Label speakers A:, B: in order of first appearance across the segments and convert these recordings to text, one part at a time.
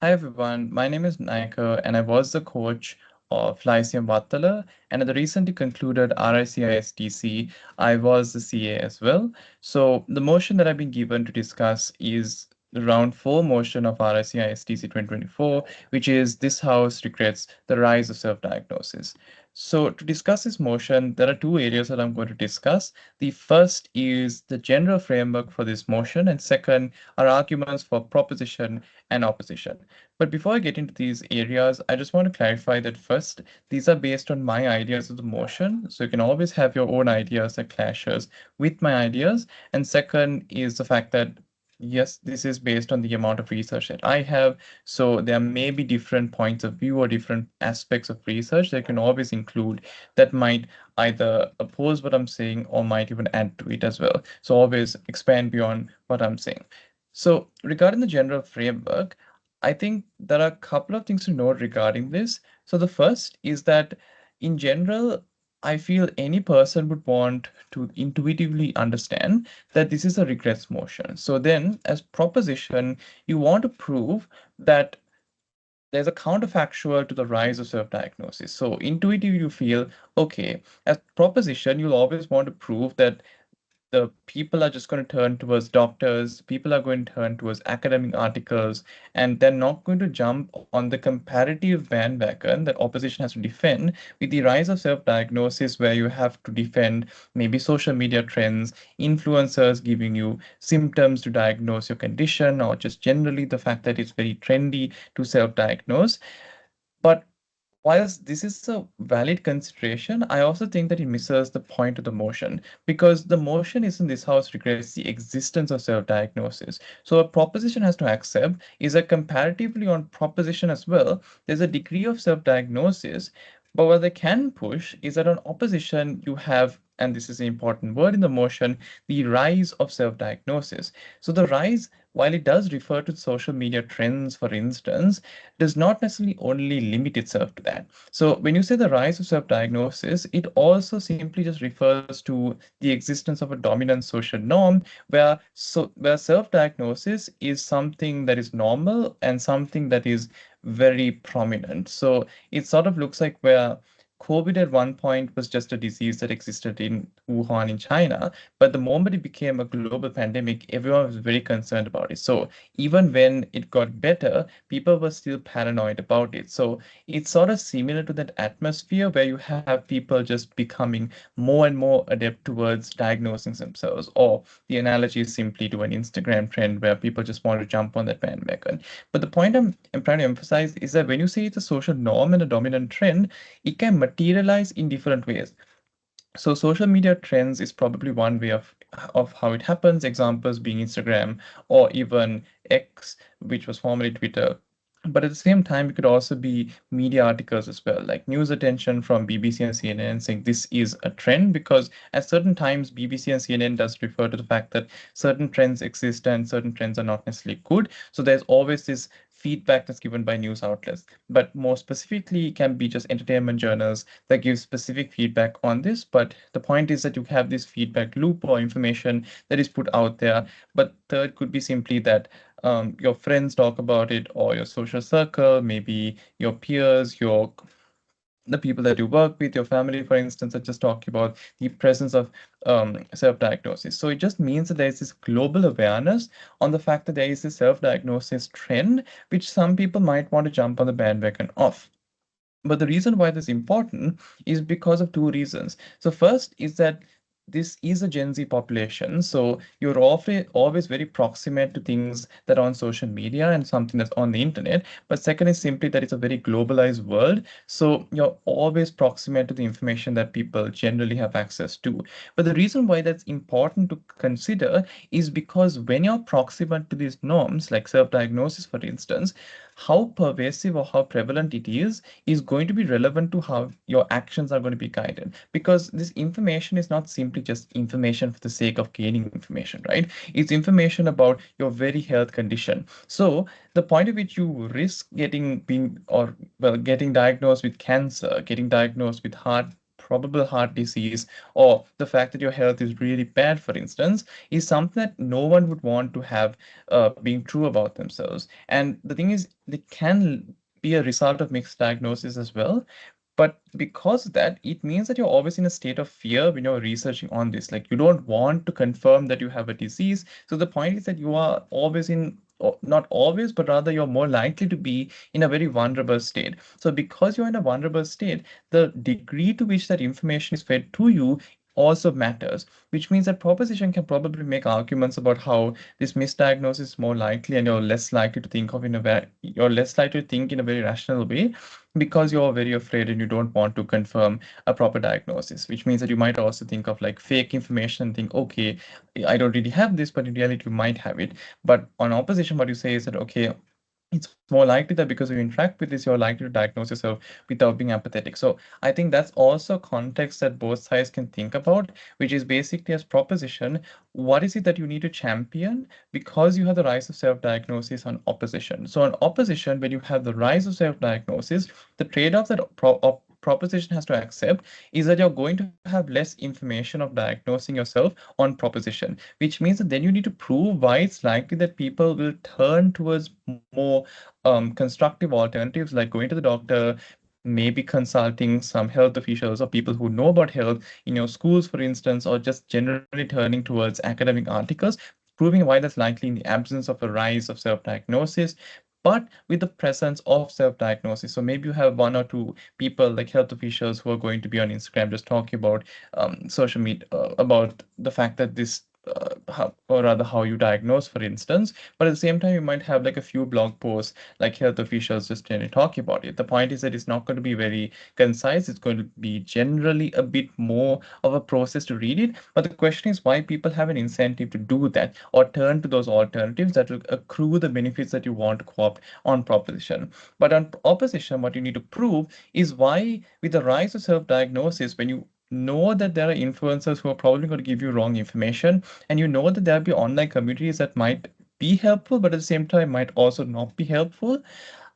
A: Hi everyone, my name is Naika and I was the coach of Lyceum Wattala, and at the recently concluded RIC-ISDC, I was the CA as well. So the motion that I've been given to discuss is the round 4 motion of RIC-ISDC 2024, which is this house regrets the rise of self-diagnosis. So to discuss this motion, there are two areas that I'm going to discuss. The first is the general framework for this motion, and second are arguments for proposition and opposition. But before I get into these areas, I just want to clarify that first, these are based on my ideas of the motion. So you can always have your own ideas that clashes with my ideas. And second is the fact that yes, this is based on the amount of research that I have. So there may be different points of view or different aspects of research that can always include that might either oppose what I'm saying or might even add to it as well. So always expand beyond what I'm saying. So regarding the general framework, I think there are a couple of things to note regarding this. So the first is that in general, I feel any person would want to intuitively understand that this is a regress motion. So then, as proposition, you want to prove that there's a counterfactual to the rise of self-diagnosis. So intuitively, you feel, okay, as proposition, you'll always want to prove that the people are just going to turn towards doctors, people are going to turn towards academic articles, and they're not going to jump on the comparative bandwagon that opposition has to defend with the rise of self-diagnosis, where you have to defend maybe social media trends, influencers giving you symptoms to diagnose your condition, or just generally the fact that it's very trendy to self-diagnose. But whilst this is a valid consideration, I also think that it misses the point of the motion because the motion is in this house regrets the existence of self-diagnosis. So a proposition has to accept is that comparatively on proposition as well, there's a degree of self-diagnosis. But what they can push is that on opposition, you have, and this is an important word in the motion, the rise of self-diagnosis. So the rise, while it does refer to social media trends, for instance, does not necessarily only limit itself to that. So when you say the rise of self-diagnosis, it also simply just refers to the existence of a dominant social norm where self-diagnosis is something that is normal and something that is very prominent. So it sort of looks like where COVID at one point was just a disease that existed in Wuhan in China, but the moment it became a global pandemic, everyone was very concerned about it. So even when it got better, people were still paranoid about it. So it's sort of similar to that atmosphere where you have people just becoming more and more adept towards diagnosing themselves. Or the analogy is simply to an Instagram trend where people just want to jump on that bandwagon. But the point I'm trying to emphasize is that when you say it's a social norm and a dominant trend, it can materialize in different ways. So social media trends is probably one way of how it happens, examples being Instagram or even X, which was formerly Twitter. But at the same time, it could also be media articles as well, like news attention from BBC and CNN saying this is a trend, because at certain times, BBC and CNN does refer to the fact that certain trends exist and certain trends are not necessarily good. So there's always this feedback that's given by news outlets. But more specifically, it can be just entertainment journals that give specific feedback on this. But the point is that you have this feedback loop or information that is put out there. But third could be simply that your friends talk about it, or your social circle, maybe your peers, your the people that you work with, your family, for instance, are just talking about the presence of self-diagnosis. So it just means that there is this global awareness on the fact that there is this self-diagnosis trend, which some people might want to jump on the bandwagon of. But the reason why this is important is because of two reasons. So first is that this is a Gen Z population, so you're always very proximate to things that are on social media and something that's on the internet. But second is simply that it's a very globalized world, so you're always proximate to the information that people generally have access to. But the reason why that's important to consider is because when you're proximate to these norms, like self-diagnosis, for instance, how pervasive or how prevalent it is going to be relevant to how your actions are going to be guided, because this information is not simply just information for the sake of gaining information, right? It's information about your very health condition. So the point at which you risk getting diagnosed with cancer, getting diagnosed with heart probable heart disease or the fact that your health is really bad, for instance, is something that no one would want to have being true about themselves. And the thing is, they can be a result of mixed diagnosis as well. But because of that, it means that you're always in a state of fear when you're researching on this. Like you don't want to confirm that you have a disease. So the point is that you are always in, or not always, but rather you're more likely to be in a very vulnerable state. So because you're in a vulnerable state, the degree to which that information is fed to you also matters, which means that proposition can probably make arguments about how this misdiagnosis is more likely and you're less likely to think of in a very, you're less likely to think in a very rational way because you're very afraid and you don't want to confirm a proper diagnosis, which means that you might also think of like fake information and think, okay, I don't really have this, but in reality, you might have it. But on opposition, what you say is that, okay, it's more likely that because you interact with this, you're likely to diagnose yourself without being empathetic. So I think that's also context that both sides can think about, which is basically as proposition, what is it that you need to champion because you have the rise of self-diagnosis on opposition. So on opposition, when you have the rise of self-diagnosis, the trade-off that proposition has to accept is that you're going to have less information of diagnosing yourself on proposition, which means that then you need to prove why it's likely that people will turn towards more constructive alternatives like going to the doctor, maybe consulting some health officials or people who know about health in your schools, for instance, or just generally turning towards academic articles, proving why that's likely in the absence of a rise of self-diagnosis, but with the presence of self-diagnosis. So maybe you have one or two people like health officials who are going to be on Instagram just talking about social media, about the fact that this how, or rather how you diagnose, for instance. But at the same time, you might have like a few blog posts like health officials just generally talking about it. The point is that it's not going to be very concise. It's going to be generally a bit more of a process to read it. But the question is why people have an incentive to do that or turn to those alternatives that will accrue the benefits that you want to co-opt on proposition. But on opposition, what you need to prove is why, with the rise of self-diagnosis, when you know that there are influencers who are probably going to give you wrong information, and you know that there'll be online communities that might be helpful, but at the same time might also not be helpful.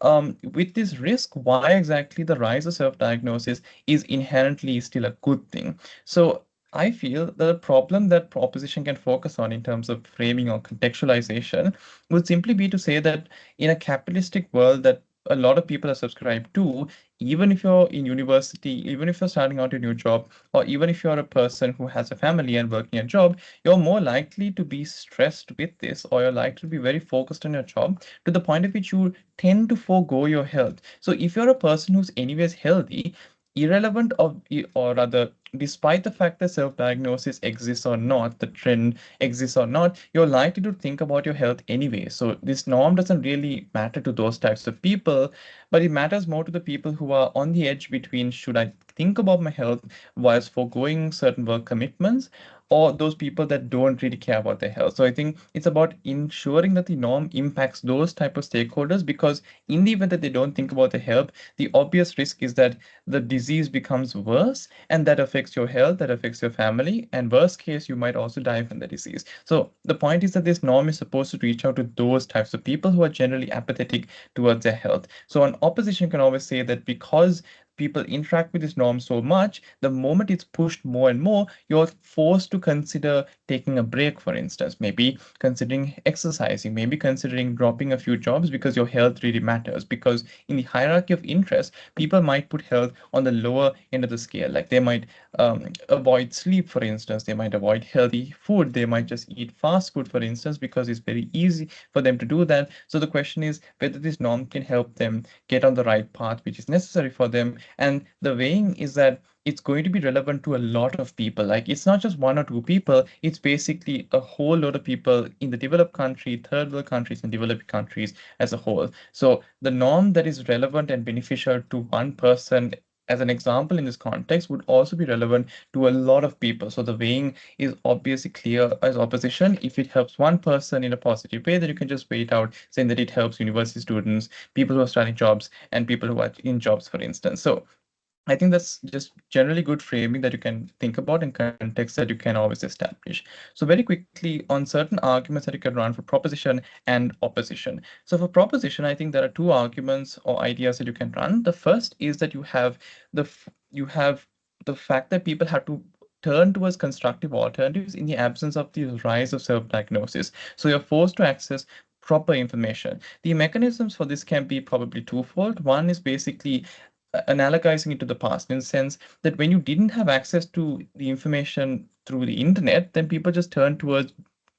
A: With this risk, why exactly the rise of self-diagnosis is inherently still a good thing. So I feel that the problem that proposition can focus on in terms of framing or contextualization would simply be to say that in a capitalistic world that a lot of people are subscribed to, even if you're in university, even if you're starting out a new job, or even if you're a person who has a family and working a job, you're more likely to be stressed with this, or you're likely to be very focused on your job to the point at which you tend to forego your health. So if you're a person who's anyways healthy, irrelevant of, or rather, despite the fact that self-diagnosis exists or not, the trend exists or not, you're likely to think about your health anyway. So this norm doesn't really matter to those types of people, but it matters more to the people who are on the edge between should I think about my health whilst foregoing certain work commitments, or those people that don't really care about their health. So I think it's about ensuring that the norm impacts those type of stakeholders, because in the event that they don't think about their health, the obvious risk is that the disease becomes worse, and that affects your health, that affects your family, and worst case, you might also die from the disease. So the point is that this norm is supposed to reach out to those types of people who are generally apathetic towards their health. So an opposition can always say that because people interact with this norm so much, the moment it's pushed more and more, you're forced to consider taking a break, for instance, maybe considering exercising, maybe considering dropping a few jobs because your health really matters. Because in the hierarchy of interest, people might put health on the lower end of the scale. Like they might avoid sleep, for instance, they might avoid healthy food, they might just eat fast food, for instance, because it's very easy for them to do that. So the question is whether this norm can help them get on the right path, which is necessary for them. And the weighing is that it's going to be relevant to a lot of people. Like it's not just one or two people, it's basically a whole lot of people in the developed country, third world countries, and developed countries as a whole. So the norm that is relevant and beneficial to one person as an example in this context would also be relevant to a lot of people. So the weighing is obviously clear as opposition. If it helps one person in a positive way, then you can just weigh it out, saying that it helps university students, people who are starting jobs, and people who are in jobs, for instance. So I think that's just generally good framing that you can think about in context that you can always establish. So very quickly on certain arguments that you can run for proposition and opposition. So for proposition, I think there are two arguments or ideas that you can run. The first is that you have the fact that people have to turn towards constructive alternatives in the absence of the rise of self-diagnosis. So you're forced to access proper information. The mechanisms for this can be probably twofold. One is basically analogizing it to the past in the sense that when you didn't have access to the information through the internet, then people just turned towards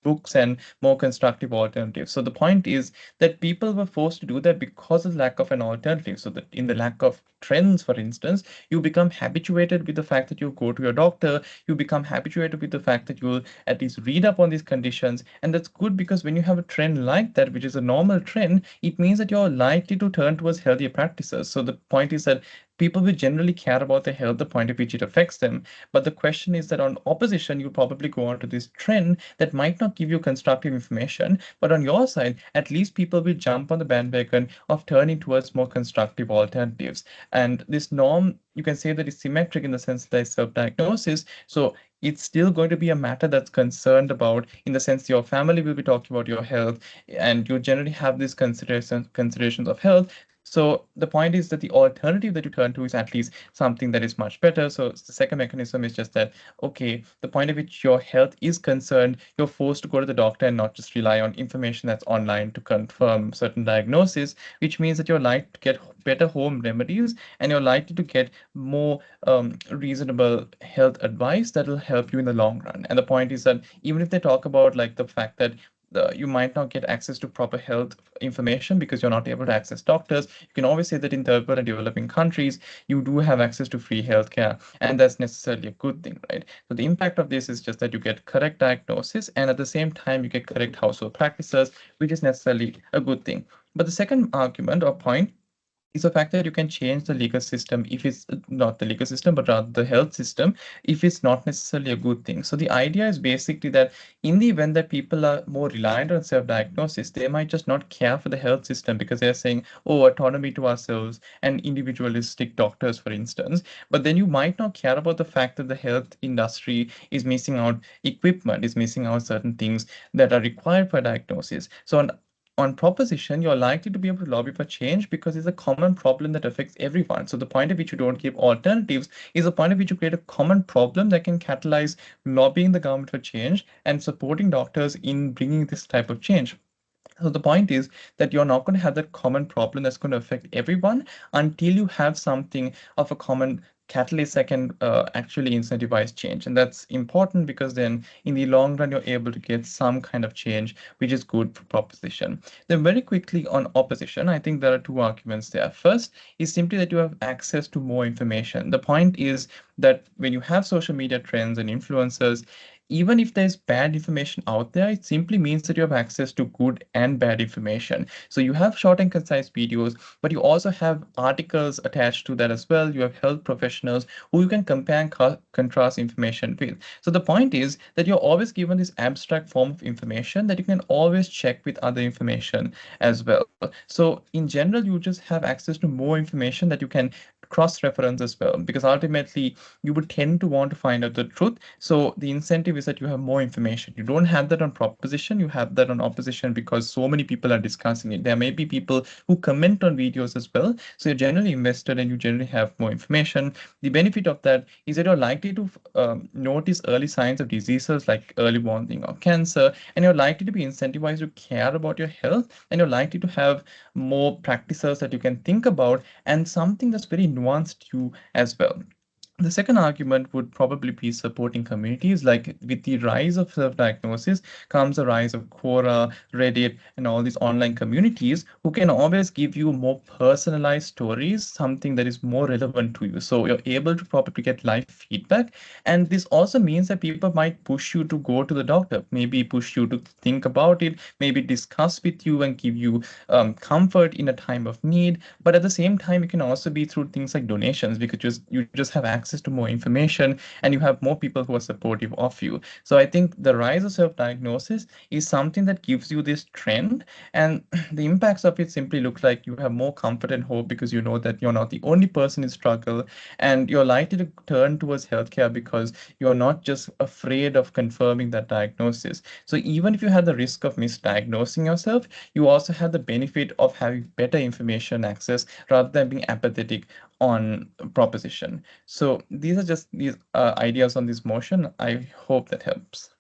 A: books and more constructive alternatives. So the point is that people were forced to do that because of lack of an alternative. So that in the lack of trends, for instance, you become habituated with the fact that you go to your doctor, you become habituated with the fact that you'll at least read up on these conditions. And that's good because when you have a trend like that, which is a normal trend, it means that you're likely to turn towards healthier practices. So the point is that people will generally care about their health, the point at which it affects them. But the question is that on opposition, you probably go on to this trend that might not give you constructive information. But on your side, at least people will jump on the bandwagon of turning towards more constructive alternatives. And this norm, you can say that is symmetric in the sense that there's self-diagnosis. So it's still going to be a matter that's concerned about in the sense your family will be talking about your health and you generally have these considerations of health. So the point is that the alternative that you turn to is at least something that is much better. So the second mechanism is just that, okay, the point at which your health is concerned, you're forced to go to the doctor and not just rely on information that's online to confirm certain diagnosis, which means that you're likely to get better home remedies and you're likely to get more reasonable health advice that will help you in the long run. And the point is that even if they talk about like the fact that you might not get access to proper health information because you're not able to access doctors. You can always say that in third world and developing countries, you do have access to free healthcare, and that's necessarily a good thing, right? So the impact of this is just that you get correct diagnosis, and at the same time, you get correct household practices, which is necessarily a good thing. But the second argument or point is the fact that you can change the legal system if it's not the legal system, but rather the health system, if it's not necessarily a good thing. So the idea is basically that in the event that people are more reliant on self-diagnosis, they might just not care for the health system because they're saying, oh, autonomy to ourselves and individualistic doctors, for instance. But then you might not care about the fact that the health industry is missing out equipment, is missing out certain things that are required for diagnosis. So on proposition, you're likely to be able to lobby for change because it's a common problem that affects everyone. So the point at which you don't give alternatives is the point at which you create a common problem that can catalyze lobbying the government for change and supporting doctors in bringing this type of change. So the point is that you're not going to have that common problem that's going to affect everyone until you have something of a common catalyst that can actually incentivize change. And that's important because then in the long run, you're able to get some kind of change, which is good for proposition. Then very quickly on opposition, I think there are two arguments there. First is simply that you have access to more information. The point is that when you have social media trends and influencers, even if there's bad information out there, it simply means that you have access to good and bad information. So you have short and concise videos, but you also have articles attached to that as well. You have health professionals who you can compare and contrast information with. So the point is that you're always given this abstract form of information that you can always check with other information as well. So in general, you just have access to more information that you can cross-reference as well, because ultimately you would tend to want to find out the truth. So the incentive is that you have more information. You don't have that on proposition, you have that on opposition because so many people are discussing it. There may be people who comment on videos as well. So you're generally invested and you generally have more information. The benefit of that is that you're likely to notice early signs of diseases like early warning of cancer, and you're likely to be incentivized to care about your health, and you're likely to have more practices that you can think about and something that's very nuanced to you as well. The second argument would probably be supporting communities. Like with the rise of self-diagnosis comes the rise of Quora, Reddit, and all these online communities who can always give you more personalized stories, something that is more relevant to you. So you're able to probably get live feedback. And this also means that people might push you to go to the doctor, maybe push you to think about it, maybe discuss with you and give you comfort in a time of need. But at the same time, it can also be through things like donations because you just have access to more information and you have more people who are supportive of you. So I think the rise of self-diagnosis is something that gives you this trend, and the impacts of it simply look like you have more comfort and hope because you know that you're not the only person in struggle, and you're likely to turn towards healthcare because you're not just afraid of confirming that diagnosis. So even if you have the risk of misdiagnosing yourself, you also have the benefit of having better information access rather than being apathetic on proposition. So these are just these ideas on this motion. I hope that helps.